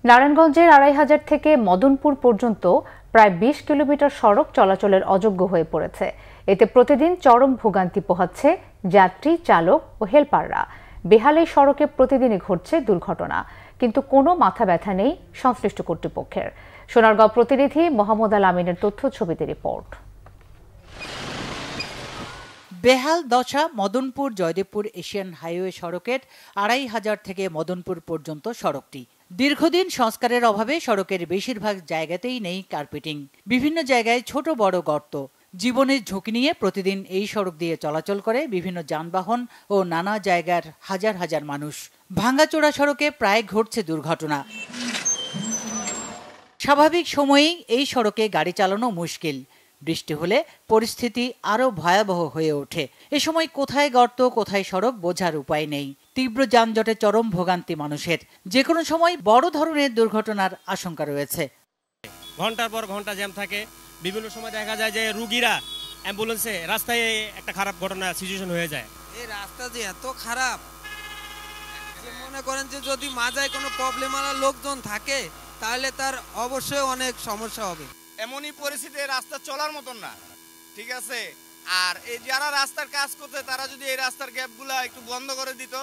নারায়ণগঞ্জের ২৫০০ থেকে মদনপুর পর্যন্ত প্রায় ২০ কিলোমিটার সড়ক চলাচলের অযোগ্য হয়ে পড়েছে। এতে প্রতিদিন চরম ভোগান্তি পোহাচ্ছে যাত্রী, চালক ও হেলপাররা। বেহাল এই সড়কে প্রতিদিনই ঘটছে দুর্ঘটনা, কিন্তু কোনো মাথা ব্যথা নেই সংশ্লিষ্ট কর্তৃপক্ষের। সোনারগাঁও প্রতিনিধি মোহাম্মদ আল আমিনের তথ্য ছবিতে রিপোর্ট। বেহাল দশা মদনপুর জয়দেবপুর এশিয়ান হাইওয়ে সড়কের ২৫০০ থেকে মদনপুর পর্যন্ত সড়কটি। দীর্ঘদিন সংস্কারের অভাবে সড়কের বেশিরভাগ জায়গাতেই নেই কার্পেটিং। বিভিন্ন জায়গায় ছোট বড় গর্ত। জীবনের ঝুঁকি নিয়ে প্রতিদিন এই সড়ক দিয়ে চলাচল করে বিভিন্ন যানবাহন ও নানা জায়গার হাজার হাজার মানুষ। ভাঙাচোরা সড়কে প্রায় ঘটছে দুর্ঘটনা। স্বাভাবিক সময়েই এই সড়কে গাড়ি চালানো মুশকিল। বৃষ্টি হলে পরিস্থিতি আরও ভয়াবহ হয়ে ওঠে। এ সময় কোথায় গর্ত কোথায় সড়ক বোঝার উপায় নেই। তীব্র যানজটে চরম ভোগান্তি মানুষের। যে কোনো সময় বড় ধরনের দুর্ঘটনার আশঙ্কা রয়েছে। ঘন্টার পর ঘন্টা জ্যাম থাকে। বিভিন্ন সময় দেখা যায় যে রোগীরা অ্যাম্বুলেন্সে রাস্তায় একটা খারাপ ঘটনা সিচুয়েশন হয়ে যায়। এই রাস্তা যে এত খারাপ, যে মনে করেন যে যদি মাঝায় কোনো প্রবলেম আলা লোকজন থাকে তাহলে তার অবশ্যই অনেক সমস্যা হবে। এমনই পরিস্থিতি রাস্তা চলার মতন না, ঠিক আছে। আর এই যারা রাস্তার কাজ করতে তারা যদি এই রাস্তার গ্যাপগুলা একটু বন্ধ করে দিত,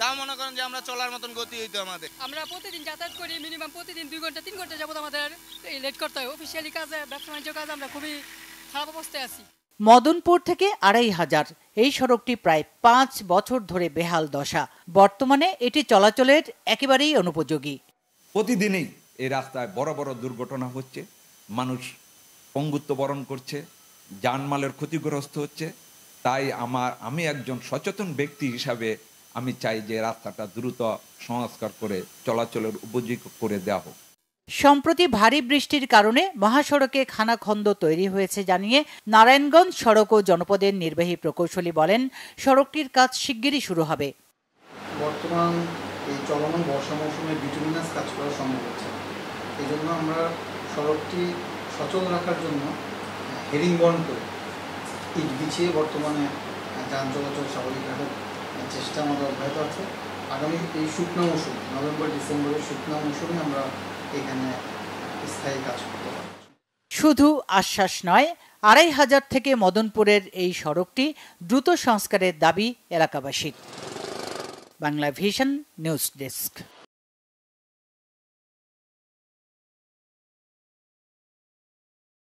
তা মনে করেন যে আমরা চলার মতন গতি হইতো আমাদের। আমরা প্রতিদিন যাতায়াত করি, মিনিমাম প্রতিদিন 2 ঘন্টা 3 ঘন্টা যাবত আমাদের লেট করতে হয়। অফিসিয়ালি কাজে, ব্যবসা বাণিজ্য কাজে আমরা খুবই খারাপ অবস্থায় আছি। মদনপুর থেকে ২৫০০ এই সড়কটি প্রায় 5 বছর ধরে বেহাল দশা। বর্তমানে এটি চলাচলের একেবারেই অনুপযোগী। প্রতিদিনই এই রাস্তায় বড় বড় দুর্ঘটনা হচ্ছে, মানুষ পঙ্গুত্ব বরণ করছে, জানমালের ক্ষতিগ্রস্ত হচ্ছে। তাই আমি একজন সচেতন ব্যক্তি হিসাবে আমি চাই যে রাস্তাটা দ্রুত সংস্কার করে চলাচলের উপযোগী করে দেওয়া হোক। সম্প্রতি ভারী বৃষ্টির কারণে মহাসড়কে খানাখন্দ তৈরি হয়েছে জানিয়ে নারায়ণগঞ্জ সড়ক ও জনপদের নির্বাহী প্রকৌশলী বলেন, সড়কটির কাজ শিগগিরই শুরু হবে। বর্তমান এই চলমান বর্ষা মৌসুমে বিটুমিনাস কাজ করা সম্ভব হচ্ছে। এই জন্য আমরা সড়কটি সচল রাখার জন্য হেরিং বন্ড করে ইট বিছিয়ে বর্তমানে যান চলাচল স্বাভাবিক রাখার চেষ্টা আমাদের অব্যাহত আছে। আগামী এই শুকনো মৌসুম, নভেম্বর ডিসেম্বরের শুকনো মৌসুমে আমরা এখানে স্থায়ী কাজ করতে পারব। শুধু আশ্বাস নয়, ২৫০০ থেকে মদনপুরের এই সড়কটি দ্রুত সংস্কারের দাবি এলাকাবাসীর। Bangla vision news desk.